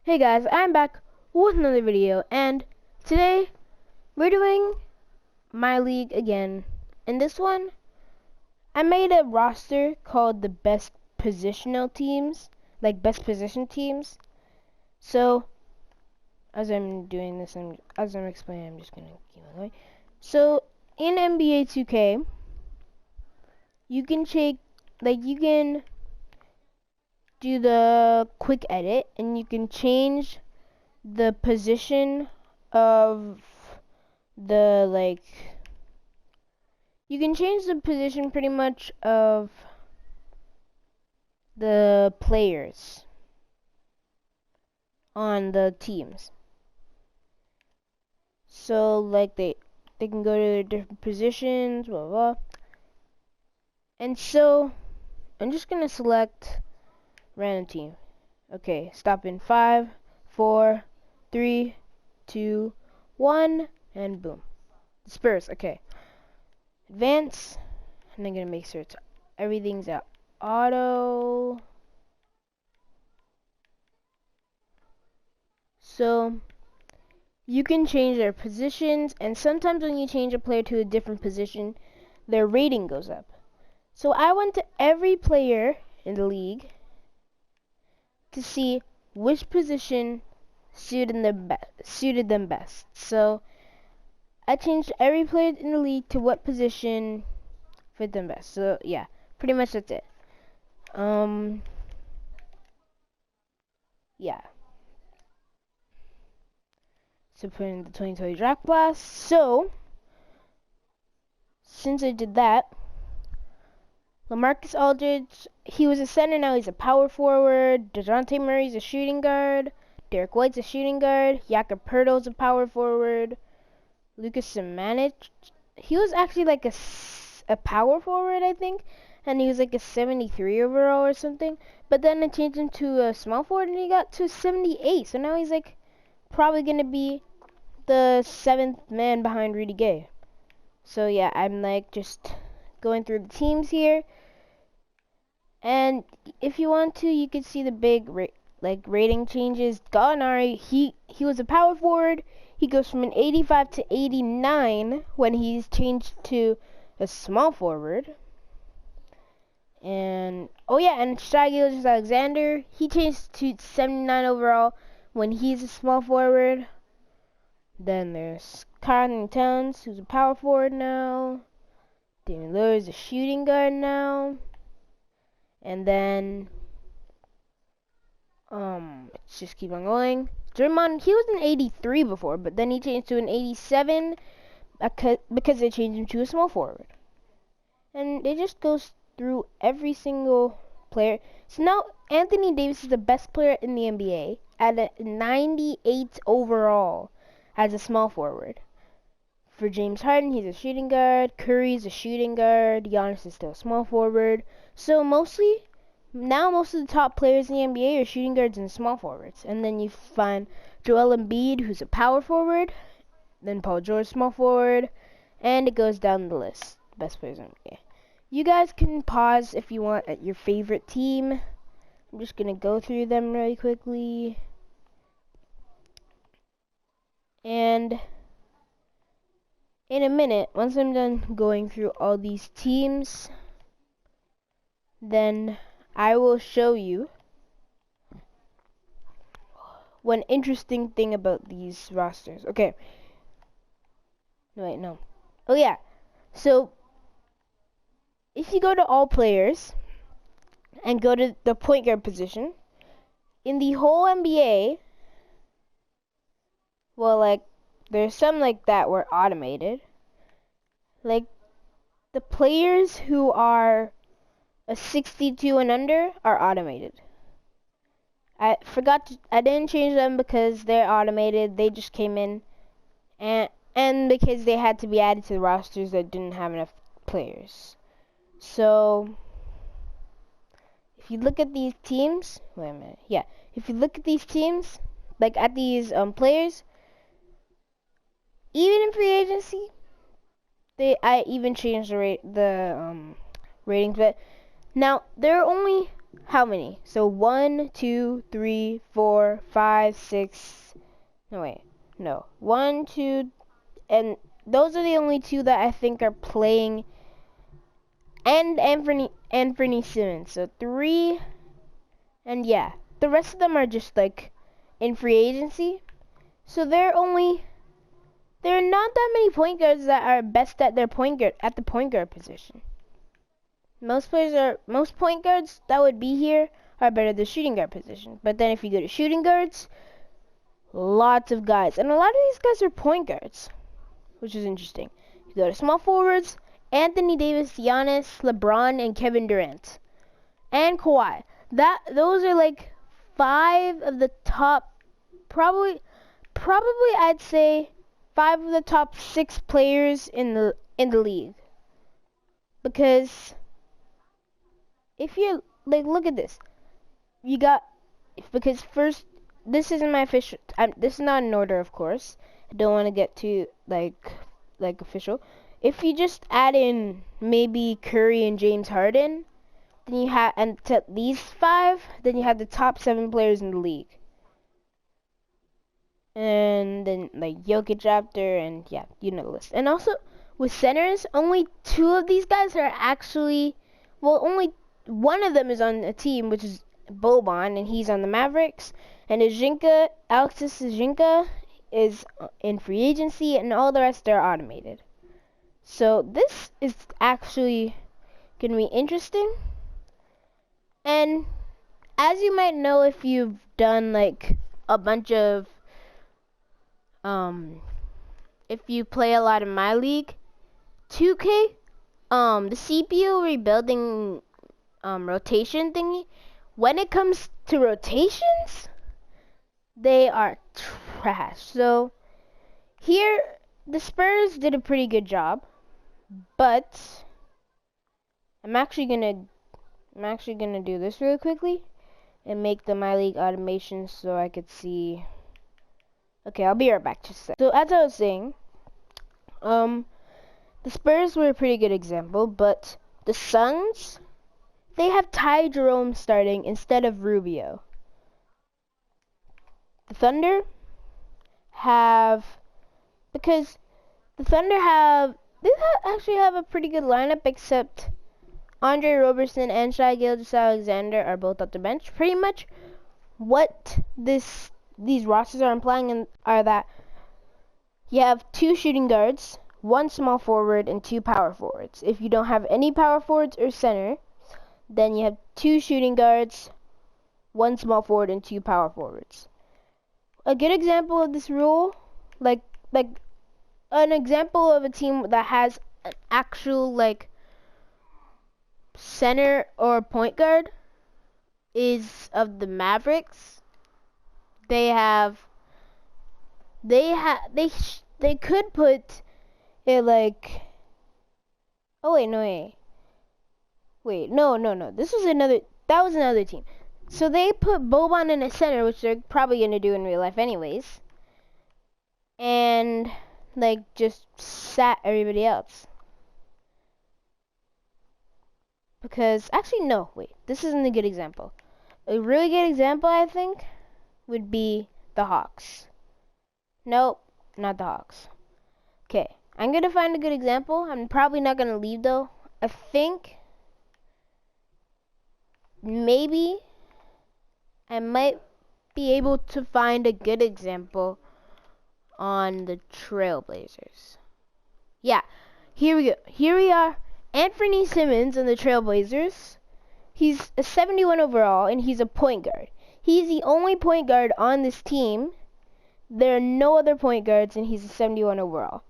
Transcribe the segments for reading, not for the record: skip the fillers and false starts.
Hey guys, I'm back with another video, and today we're doing my league again. In this one, I made a roster called the best positional teams, like best position teams. So, as I'm doing this, as I'm explaining, I'm just gonna keep it going. So, in NBA 2K, you can you can do the quick edit, and you can change the position of the you can change the position pretty much of the players on the teams. So like they can go to their different positions, blah blah. And so I'm just gonna select random team. Okay, stop in 5, 4, 3, 2, 1, and boom. The Spurs. Okay. Advance, and I'm gonna make sure everything's at auto. So you can change their positions, and sometimes when you change a player to a different position, their rating goes up. So I went to every player in the league to see which position suited them best. So I changed every player in the league to what position fit them best. So yeah, pretty much that's it. Yeah. So put in the 2020 draft class. So since I did that, LaMarcus Aldridge, he was a center, now he's a power forward. DeJounte Murray's a shooting guard. Derek White's a shooting guard. Jakob Poeltl's a power forward. Lucas Samanic, he was actually like a power forward, I think. And he was like a 73 overall or something. But then I changed him to a small forward and he got to 78. So now he's like probably going to be the 7th man behind Rudy Gay. So yeah, I'm like just going through the teams here. And if you want to, you can see the big rating changes. Gallinari, he was a power forward. He goes from an 85 to 89 when he's changed to a small forward. And oh yeah, and Shai Gilgeous-Alexander, he changed to 79 overall when he's a small forward. Then there's Carlton Towns, who's a power forward now. Damian Lillard's a shooting guard now. And then, let's just keep on going. Draymond, he was an 83 before, but then he changed to an 87 because they changed him to a small forward. And it just goes through every single player. So now Anthony Davis is the best player in the NBA at a 98 overall as a small forward. For James Harden, he's a shooting guard. Curry's a shooting guard. Giannis is still a small forward. So most of the top players in the NBA are shooting guards and small forwards. And then you find Joel Embiid, who's a power forward. Then Paul George, small forward. And it goes down the list. Best players in the NBA. You guys can pause if you want at your favorite team. I'm just going to go through them really quickly. And in a minute, once I'm done going through all these teams, then I will show you one interesting thing about these rosters. Okay. Wait, no. Oh yeah. So if you go to all players and go to the point guard position, in the whole NBA, well, like, there's some like that were automated. Like, the players who are a 62 and under are automated. I didn't change them because they're automated. They just came in, and because they had to be added to the rosters that didn't have enough players. So if you look at these teams, wait a minute. Yeah, if you look at these teams, like at these players, even in free agency, I even changed the ratings, but now there are only how many? So 1, 2, 3, 4, 5, 6. No, wait. No. 1, 2, and those are the only two that I think are playing. And Anthony Simmons. So 3, and yeah, the rest of them are just like in free agency. So there are not that many point guards that are best at the point guard position. Most point guards that would be here are better at the shooting guard position. But then if you go to shooting guards, lots of guys, and a lot of these guys are point guards, which is interesting. You go to small forwards, Anthony Davis, Giannis, LeBron, and Kevin Durant, and Kawhi. Those are like 5 of the top, probably I'd say 5 of the top 6 players in the league. Because if you like look at this, you got, because first, this isn't my official. This is not in order, of course. I don't want to get too like official. If you just add in maybe Curry and James Harden, then you have, and to these 5, then you have the top 7 players in the league. And then like Jokic after, and yeah, you know the list. And also with centers, only 2 of these guys are actually, well, only one of them is on a team, which is Boban, and he's on the Mavericks. And Alexis Ajinka is in free agency, and all the rest are automated. So this is actually gonna be interesting. And as you might know, if you've done like a bunch of if you play a lot in my league, 2K, the CPU rebuilding rotation thingy, when it comes to rotations, they are trash. So here the Spurs did a pretty good job, but I'm actually gonna do this really quickly and make the my league automation so I could see. Okay, I'll be right back. Just a sec. So as I was saying, the Spurs were a pretty good example, but the Suns, they have Ty Jerome starting instead of Rubio. The Thunder have, because the Thunder actually have a pretty good lineup, except Andre Roberson and Shai Gilgeous-Alexander are both off the bench. Pretty much what these rosters are implying are that you have 2 shooting guards, 1 small forward, and 2 power forwards. If you don't have any power forwards or center, then you have 2 shooting guards, 1 small forward, and 2 power forwards. A good example of this rule, like an example of a team that has an actual like center or point guard, is of the Mavericks. They could put it like, oh wait, no, that was another team. So they put Boban in a center, which they're probably gonna do in real life anyways, and like just sat everybody else. Because actually no, wait, this isn't a good example. A really good example, I think, would be the Hawks. Nope, not the Hawks. Okay, I'm gonna find a good example. I'm probably not gonna leave though. I think maybe I might be able to find a good example on the Trailblazers. Yeah, here we go. Here we are. Anthony Simmons on the Trailblazers. He's a 71 overall, and he's a point guard. He's the only point guard on this team. There are no other point guards, and he's a 71 overall.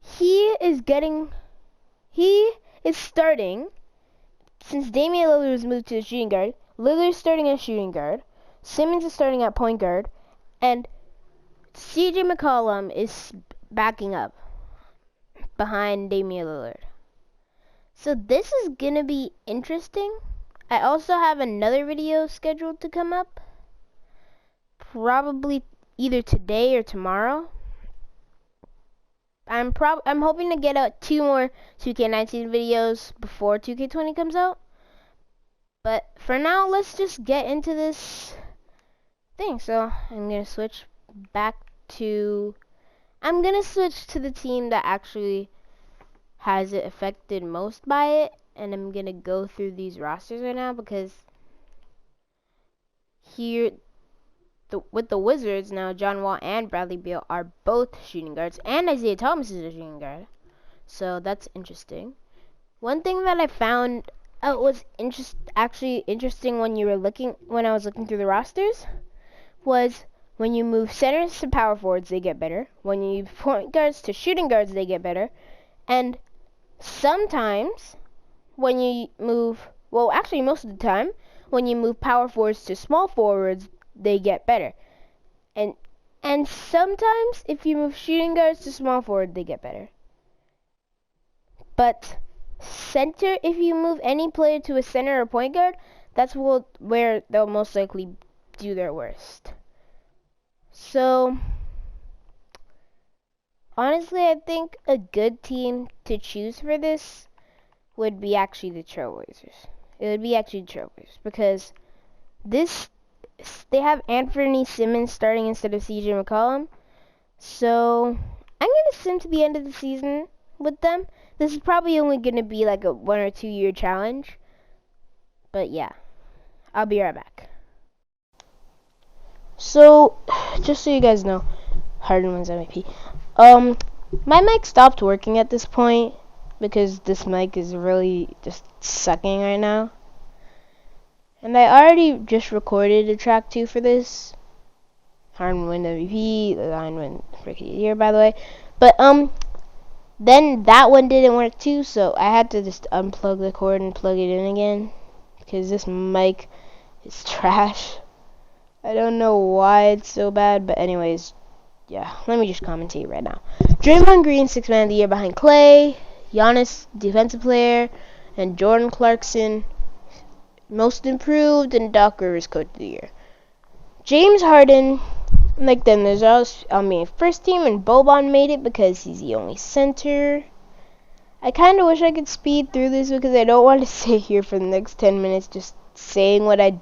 He is starting, since Damian Lillard was moved to a shooting guard. Lillard's starting at shooting guard. Simmons is starting at point guard. And CJ McCollum is backing up behind Damian Lillard. So this is gonna be interesting. I also have another video scheduled to come up, probably either today or tomorrow. I'm hoping to get out 2 more 2K19 videos before 2K20 comes out. But for now, let's just get into this thing. So I'm gonna switch to the team that actually has it affected most by it, and I'm gonna go through these rosters right now because here with the Wizards now, John Wall and Bradley Beal are both shooting guards, and Isaiah Thomas is a shooting guard. So that's interesting. One thing that I found out was actually interesting when I was looking through the rosters was when you move centers to power forwards, they get better. When you move point guards to shooting guards, they get better. And sometimes when you move, well, actually most of the time, when you move power forwards to small forwards, they get better. And sometimes if you move shooting guards to small forward, they get better. But center, if you move any player to a center or point guard, that's where they'll most likely do their worst. So honestly, I think a good team to choose for this would be actually the Trailblazers. It would be actually the Trailblazers because they have Anthony Simmons starting instead of CJ McCollum. So I'm gonna sim to the end of the season with them. This is probably only gonna be like a 1 or 2 year challenge. But yeah, I'll be right back. So just so you guys know, Harden wins MVP. My mic stopped working at this point because this mic is really just sucking right now. And I already just recorded a track 2 for this. Harden win MVP, the line win Rookie of the Year, by the way. But then that one didn't work too, so I had to just unplug the cord and plug it in again because this mic is trash. I don't know why it's so bad, but anyways, yeah, let me just commentate right now. Draymond Green, 6th man of the year behind Clay, Giannis, defensive player, and Jordan Clarkson, most improved, and Doc Rivers, coach of the year. James Harden, like then there's first team, and Boban made it because he's the only center. I kind of wish I could speed through this because I don't want to sit here for the next 10 minutes just saying what I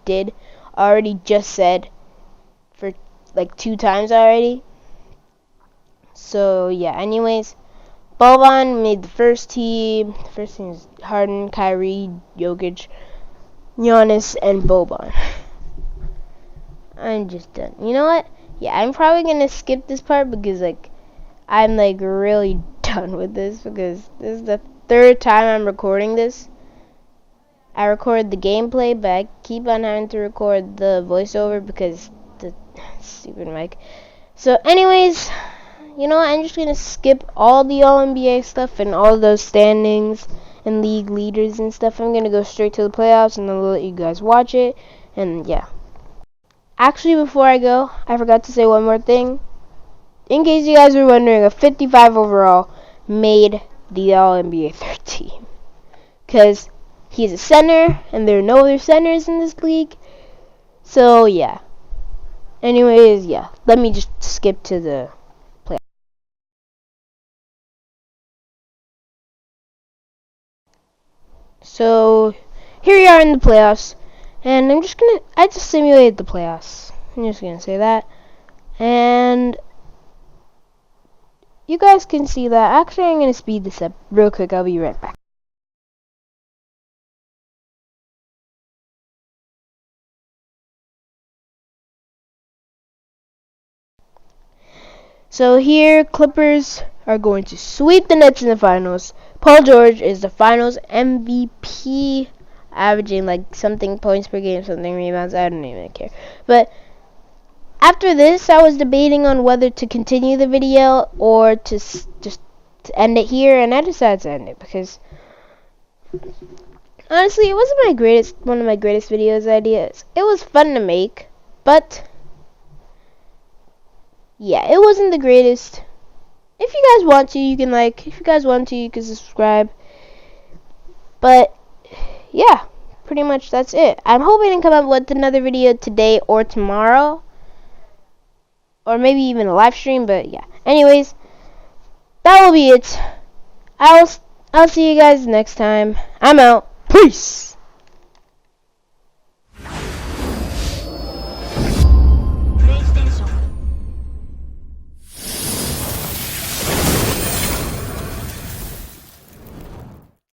already just said for like 2 times already. So yeah, anyways, Boban made the first team. The first team is Harden, Kyrie, Jokic, Giannis, and Boban. I'm just done. You know what? Yeah, I'm probably gonna skip this part because I'm really done with this because this is the 3rd time I'm recording this. I record the gameplay, but I keep on having to record the voiceover because the stupid mic. So anyways, you know what? I'm just gonna skip all the All-NBA stuff and all those standings and league leaders and stuff. I'm gonna go straight to the playoffs and then I'll let you guys watch it. And yeah. Actually, before I go, I forgot to say one more thing. In case you guys were wondering, a 55 overall made the All-NBA 3rd team. Because he's a center, and there are no other centers in this league. So, yeah. Anyways, yeah. Let me just skip to the playoffs. So, here we are in the playoffs. And I just simulated the playoffs. I'm just gonna say that. And you guys can see that. Actually, I'm gonna speed this up real quick. I'll be right back. So here, Clippers are going to sweep the Nets in the finals. Paul George is the finals MVP, averaging something points per game, something rebounds. I don't even care. But after this, I was debating on whether to continue the video or to just end it here, and I decided to end it because honestly, it wasn't one of my greatest videos ideas. It was fun to make, but yeah, it wasn't the greatest. If you guys want to, you can like. If you guys want to, you can subscribe. But yeah, pretty much that's it. I'm hoping to come up with another video today or tomorrow, or maybe even a live stream. But yeah, anyways, that will be it. I'll see you guys next time. I'm out. Peace.